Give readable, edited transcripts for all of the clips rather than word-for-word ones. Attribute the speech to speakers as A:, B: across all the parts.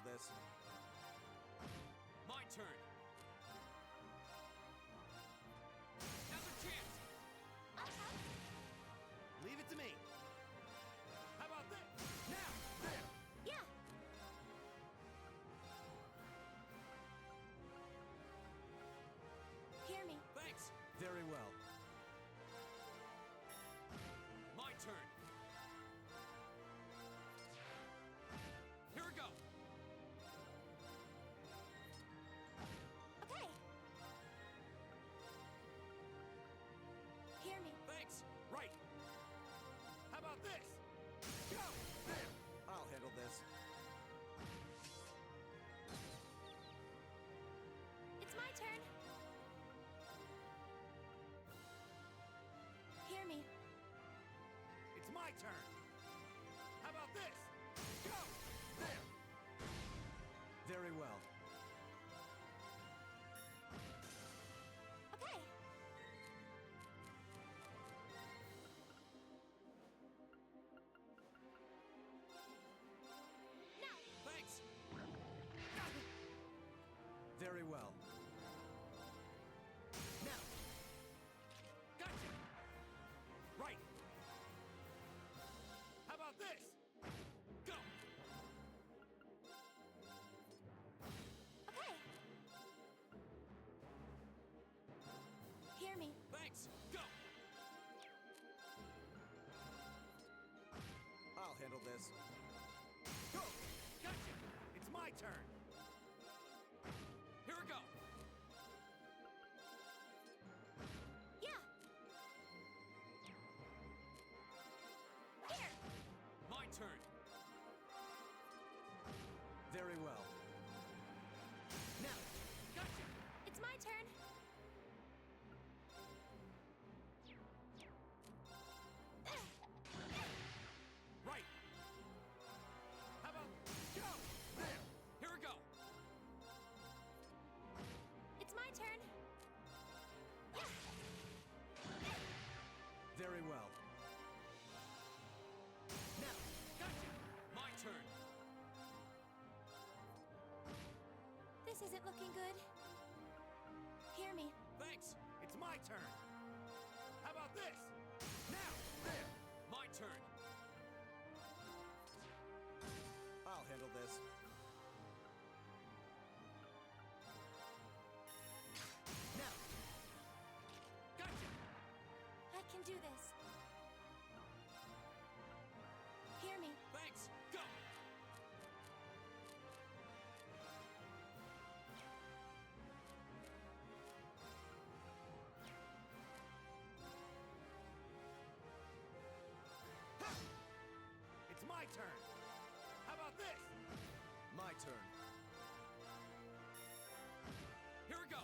A: this.
B: My turn. Now's our chance.
A: Leave it to me.
B: How about this?
A: Now! There!
C: Yeah. Hear me.
B: Thanks.
A: Very well.
B: My turn. Here we go.
C: Okay. Hear me.
B: Thanks. Right. How about this?
A: Go! There! I'll handle this.
C: It's my turn. Hear me.
B: It's my turn. How about this?
A: Go! There! Very well.
C: Okay. Now.
B: Thanks.
A: Very well. Now!
B: Gotcha. Right. How about this? Go.
C: Okay. Hear me.
B: Thanks. Go.
A: I'll handle this. Go!
B: Gotcha. It's my turn. Here we go.
C: Yeah. Here.
B: My turn.
A: Very well. Now!
B: Gotcha.
C: It's my turn.
B: Right. How about
A: Go! There!
B: here we go.
C: It's my turn. Yeah.
A: Very well. Now!
B: Gotcha. My turn.
C: This isn't looking good. Hear me.
B: Thanks. It's my turn. How about this?
A: Now! There!
B: My turn.
A: I'll handle this. Now!
B: Gotcha.
C: I can do this. Hear me.
B: Thanks. Go. Ha! It's my turn. How about this?
A: My turn.
B: Here we go.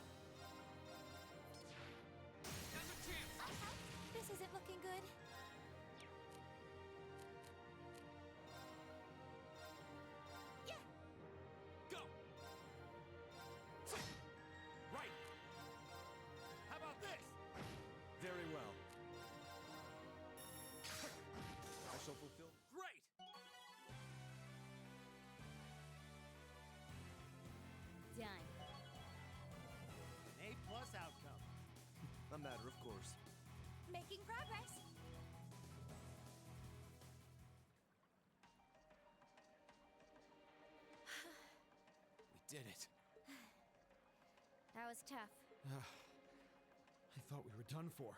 B: Now's a chance.
C: This isn't looking good. Yeah.
B: Go. Right. How about this?
A: Very well. I shall fulfill.
B: Great.
C: Done.
B: An A+ outcome.
A: A matter of course.
C: Making progress.
A: We did it.
C: That was tough.
D: I thought we were done for.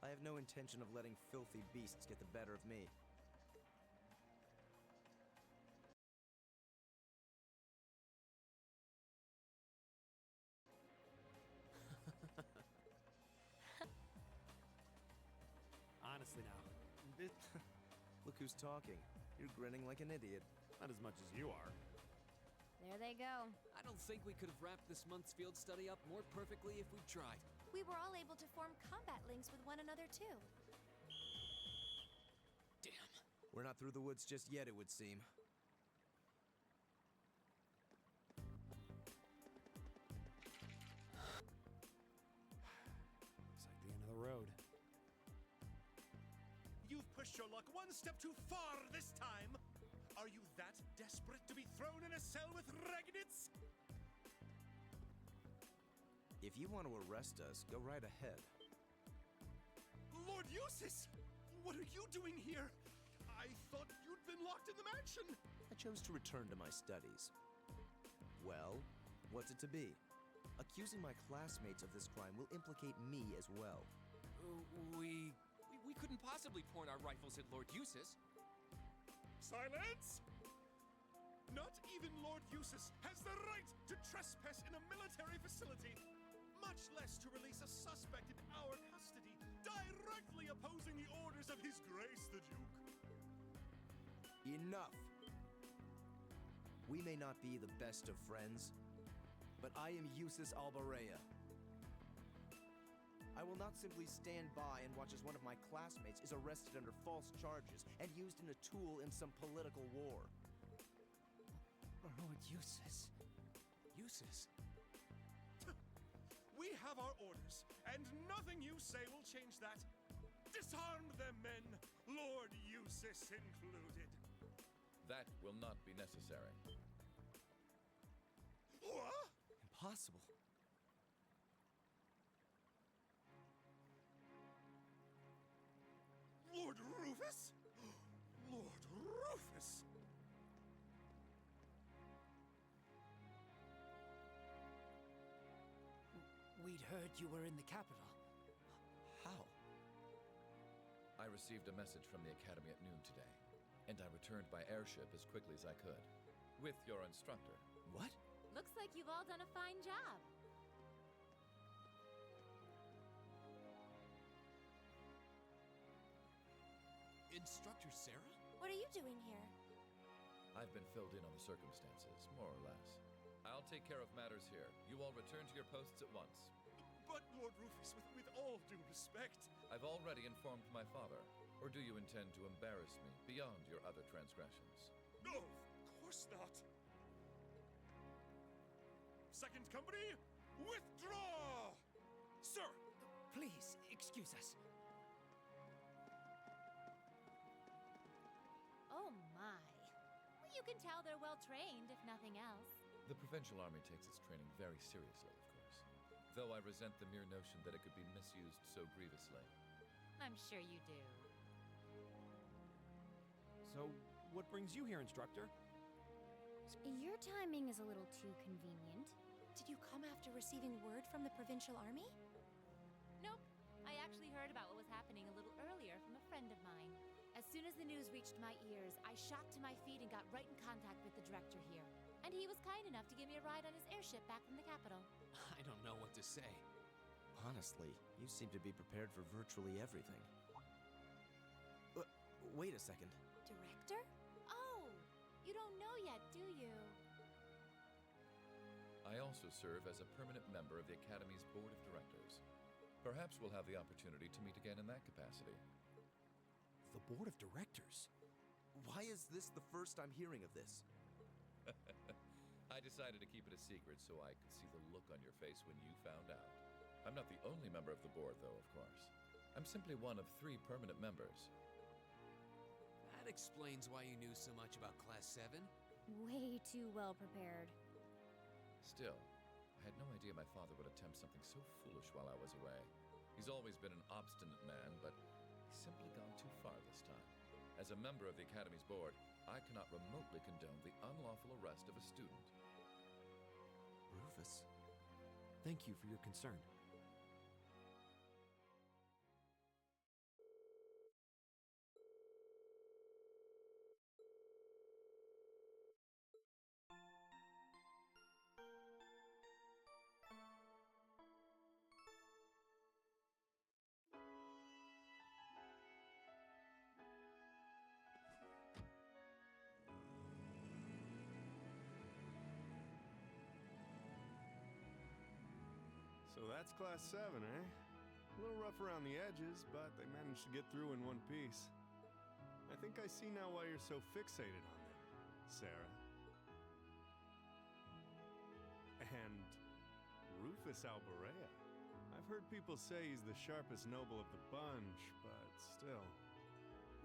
A: I have no intention of letting filthy beasts get the better of me.
D: Honestly now,
A: Look who's talking. You're grinning like an idiot.
D: not as much as you are.
C: There they go.
B: I don't think we could have wrapped this month's field study up more perfectly if we tried.
C: We were all able to form combat links with one another, too.
B: Damn.
A: We're not through the woods just yet, it would seem.
D: Looks like the end of the road.
E: You've pushed your luck one step too far this time.
B: Are you that desperate to be thrown in a cell with Regnitz?
A: If you want to arrest us, go right ahead.
B: Lord Jusis! What are you doing here? I thought you'd been locked in the mansion!
A: I chose to return to my studies. Well, what's it to be? Accusing my classmates of this crime will implicate me as well.
E: We couldn't possibly point our rifles at Lord Jusis.
B: Silence! Not even Lord Jusis has the right to trespass in a military facility, much less to release a suspect in our custody, directly opposing the orders of His Grace the Duke.
A: Enough! We may not be the best of friends, but I am Jusis Albarea. I will not simply stand by and watch as one of my classmates is arrested under false charges and used as a tool in some political war.
E: Lord Jusis. Jusis.
B: We have our orders, and nothing you say will change that. Disarm them, men, Lord Jusis included.
F: That will not be necessary.
B: What?
A: Impossible.
B: Lord Rufus? Lord Rufus!
E: We'd heard you were in the capital.
A: How?
F: I received a message from the Academy at noon today, and I returned by airship as quickly as I could. With your instructor.
A: What?
C: Looks like you've all done a fine job.
E: Instructor Sarah?
C: What are you doing here?
F: I've been filled in on the circumstances, more or less. I'll take care of matters here. You all return to your posts at once.
B: But, Lord Rufus, with all due respect...
F: I've already informed my father. Or do you intend to embarrass me beyond your other transgressions?
B: No, of course not. Second company, withdraw!
E: Sir! Please, excuse us.
C: Oh my. Well, you can tell they're well trained, if nothing else.
F: The Provincial Army takes its training very seriously, of course. Though I resent the mere notion that it could be misused so grievously.
C: I'm sure you do.
D: So, what brings you here, Instructor?
C: Your timing is a little too convenient. Did you come after receiving word from the Provincial Army? Nope. I actually heard about what was happening a little earlier from a friend of mine. As soon as the news reached my ears, I shot to my feet and got right in contact with the director here. And he was kind enough to give me a ride on his airship back from the capital.
E: I don't know what to say.
A: Honestly, you seem to be prepared for virtually everything. Wait a second.
C: Director? Oh, you don't know yet, do you?
F: I also serve as a permanent member of the Academy's Board of Directors. Perhaps we'll have the opportunity to meet again in that capacity.
D: The Board of Directors?
A: Why is this the first I'm hearing of this?
F: I decided to keep it a secret so I could see the look on your face when you found out. I'm not the only member of the board, though, of course. I'm simply one of 3 permanent members.
E: That explains why you knew so much about Class 7.
C: Way too well prepared.
F: Still, I had no idea my father would attempt something so foolish while I was away. He's always been an obstinate man, but he's simply gone too far this time. As a member of the Academy's board, I cannot remotely condone the unlawful arrest of a student.
A: Rufus.
D: Thank you for your concern.
G: So that's Class 7, eh? A little rough around the edges, but they managed to get through in one piece. I think I see now why you're so fixated on them, Sarah. And Rufus Albarea. I've heard people say he's the sharpest noble of the bunch, but still.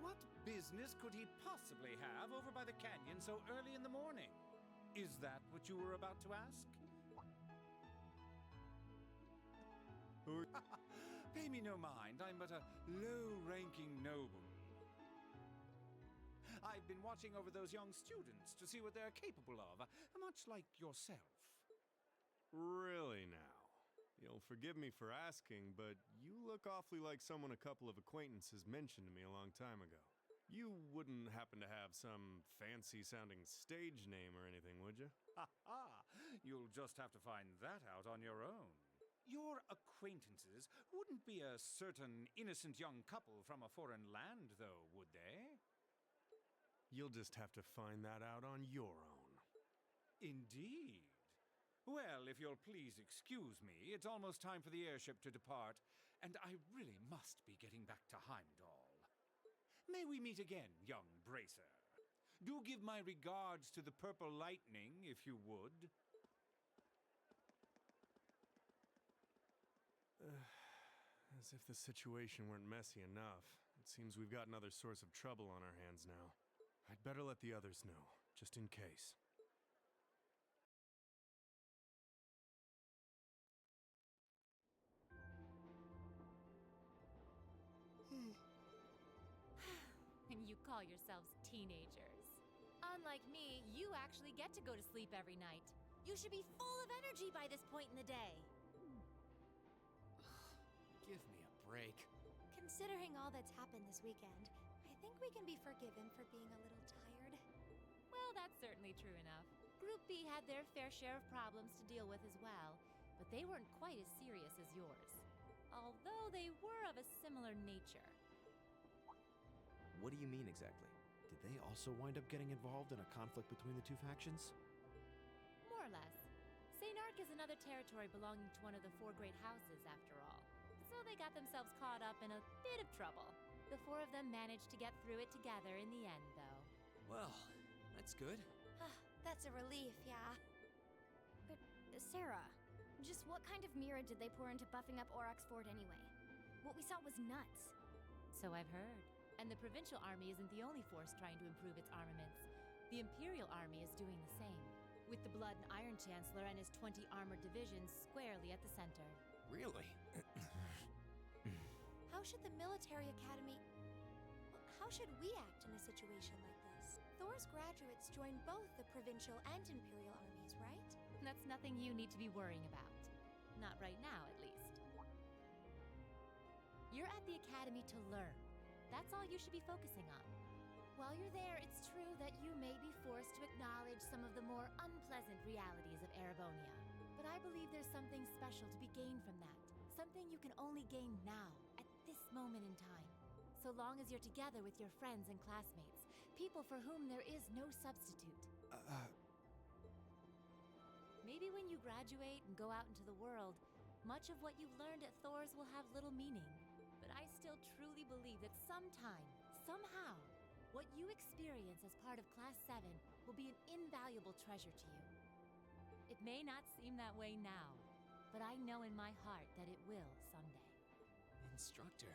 D: What
H: business could he possibly have over by the canyon so early in the morning? Is that what you were about to ask? Pay me no mind, I'm but a low-ranking noble. I've been watching over those young students to see what they're capable of, much like yourself.
G: Really now? You'll forgive me for asking, but you look awfully like someone a couple of acquaintances mentioned to me a long time ago. You wouldn't happen to have some fancy-sounding stage name or anything, would you?
H: Ha ha! You'll just have to find that out on your own. Your acquaintances wouldn't be a certain innocent young couple from a foreign land, though, would they?
G: You'll just have to find that out on your own.
H: Indeed. Well, if you'll please excuse me, it's almost time for the airship to depart, and I really must be getting back to Heimdall. May we meet again, young bracer. Do give my regards to the Purple Lightning, if you would.
G: As if the situation weren't messy enough, it seems we've got another source of trouble on our hands now. I'd better let the others know, just in case.
C: And you call yourselves teenagers. Unlike me, you actually get to go to sleep every night. You should be full of energy by this point in the day.
E: Give me a break.
I: Considering all that's happened this weekend, I think we can be forgiven for being a little tired.
C: Well, that's certainly true enough. Group B had their fair share of problems to deal with as well, but they weren't quite as serious as yours. Although they were of a similar nature.
A: What do you mean exactly?
D: Did they also wind up getting involved in a conflict between the two factions?
C: More or less. St. Ark is another territory belonging to one of the four great houses, after all. So they got themselves caught up in a bit of trouble. The four of them managed to get through it together in the end, though.
E: Well, that's good.
I: That's a relief, yeah.
J: But, Sarah, just what kind of mirror did they pour into buffing up Aurochs Fort anyway? What we saw was nuts.
C: So I've heard. And the provincial army isn't the only force trying to improve its armaments. The Imperial Army is doing the same, with the Blood and Iron Chancellor and his 20 armored divisions squarely at the center.
E: Really?
I: How should the military academy... How should we act in a situation like this? Thor's graduates join both the provincial and Imperial armies, right?
C: That's nothing you need to be worrying about. Not right now, at least. You're at the academy to learn. That's all you should be focusing on. While you're there, it's true that you may be forced to acknowledge some of the more unpleasant realities of Erebonia. But I believe there's something special to be gained from that. Something you can only gain now, at this moment in time. So long as you're together with your friends and classmates, people for whom there is no substitute. Maybe when you graduate and go out into the world, much of what you've learned at Thor's will have little meaning. But I still truly believe that sometime, somehow, what you experience as part of Class 7 will be an invaluable treasure to you. It may not seem that way now, but I know in my heart that it will someday.
E: Instructor.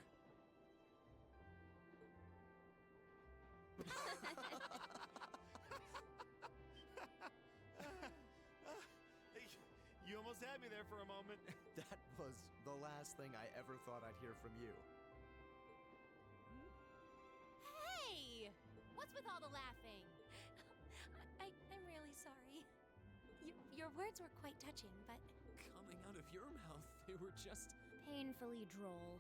G: You almost had me there for a moment.
A: That was the last thing I ever thought I'd hear from you.
C: Hey! What's with all the laughing?
I: I'm really sorry. Your words were quite touching, but...
E: Coming out of your mouth, they were just...
J: Painfully droll.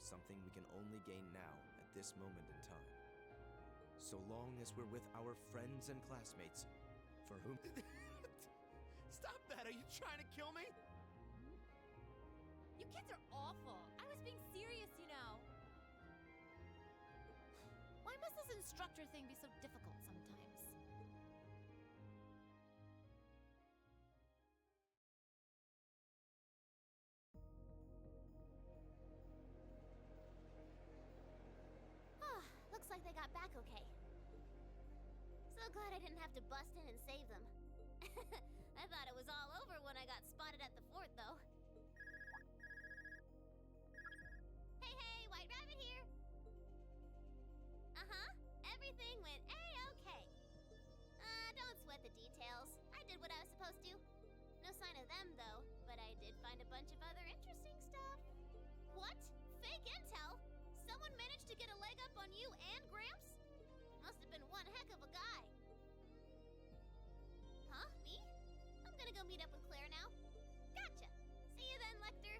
A: Something we can only gain now, at this moment in time. So long as we're with our friends and classmates, for whom...
G: Stop that! Are you trying to kill me?
C: You kids are awful. I was being serious, you know. Why must this instructor thing be so difficult sometimes?
J: Looks like they got back okay. So glad I didn't have to bust in and save them. I thought it was all over when I got spotted at the fort, though. Hey, White Rabbit here! them, though, but I did find a bunch of other interesting stuff. What? Fake intel? Someone managed to get a leg up on you and Gramps? Must have been one heck of a guy. Huh? Me? I'm gonna go meet up with Claire now. Gotcha! See you then, Lecter.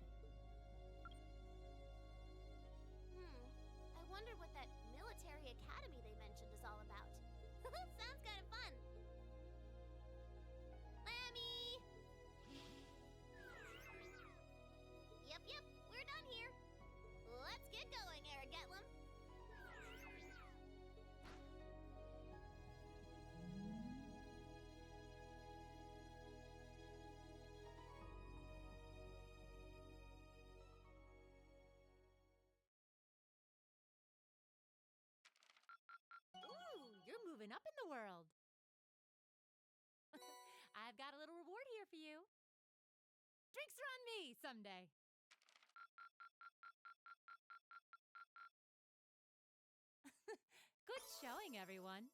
J: I wonder what that military academy they mentioned is all about. Sounds kind of fun. Lammy! Yep, we're done here. Let's get going, Aragetlum.
C: Ooh, you're moving up in the world. I've got a little reward here for you. Drinks are on me someday. Good showing, everyone.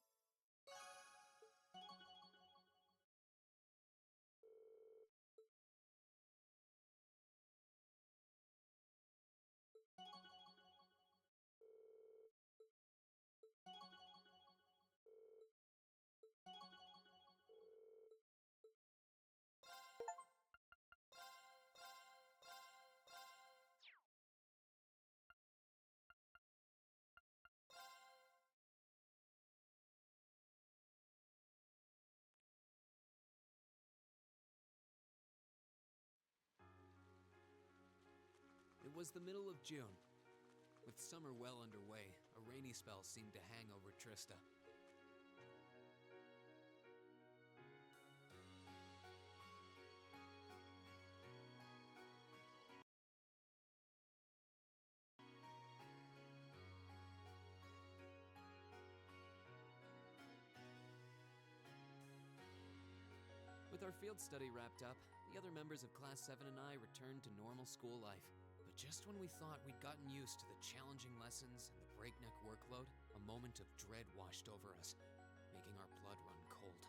E: It was the middle of June. With summer well underway, a rainy spell seemed to hang over Trista. With our field study wrapped up, the other members of Class 7 and I returned to normal school life. But just when we thought we'd gotten used to the challenging lessons and the breakneck workload, a moment of dread washed over us, making our blood run cold.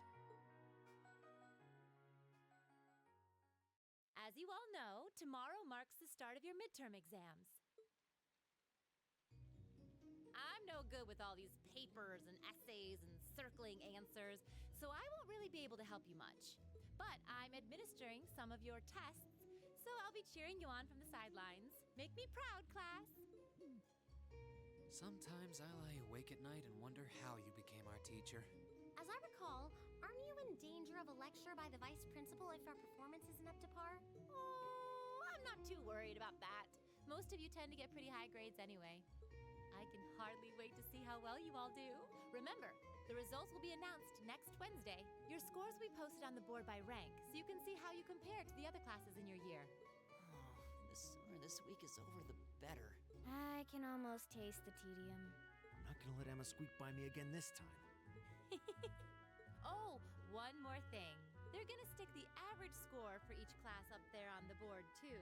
C: As you all know, tomorrow marks the start of your midterm exams. I'm no good with all these papers and essays and circling answers, so I won't really be able to help you much. But I'm administering some of your tests, so I'll be cheering you on from the sidelines. Make me proud, class!
E: Sometimes I lie awake at night and wonder how you became our teacher.
I: As I recall, aren't you in danger of a lecture by the vice principal if our performance isn't up to par?
C: Oh, I'm not too worried about that. Most of you tend to get pretty high grades anyway. I can hardly wait to see how well you all do. Remember, the results will be announced next Wednesday. Your scores will be posted on the board by rank, so you can see how you compare to the other classes in your year.
K: The sooner this week is over, the better.
I: I can almost taste the tedium.
D: I'm not gonna let Emma squeak by me again this time.
C: Oh, one more thing. They're gonna stick the average score for each class up there on the board, too.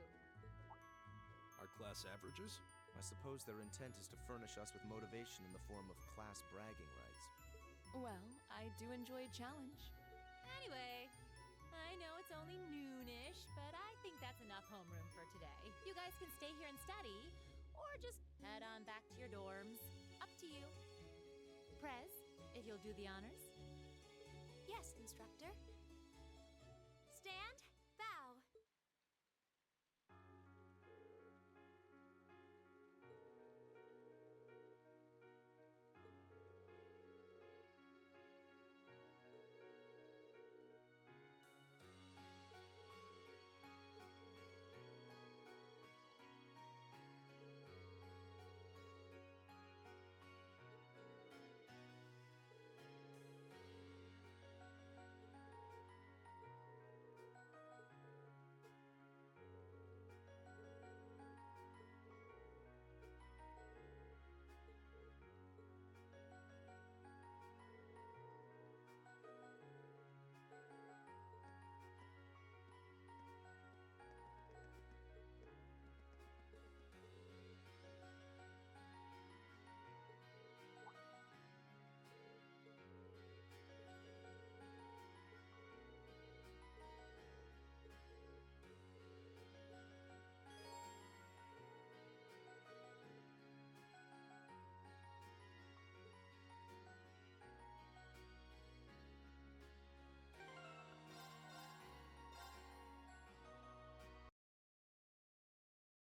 G: Our class averages?
A: I suppose their intent is to furnish us with motivation in the form of class bragging rights.
L: Well, I do enjoy a challenge.
C: Anyway, I know it's only noonish, but I think that's enough homeroom for today. You guys can stay here and study, or just head on back to your dorms. Up to you. Prez, if you'll do the honors.
I: Yes, instructor.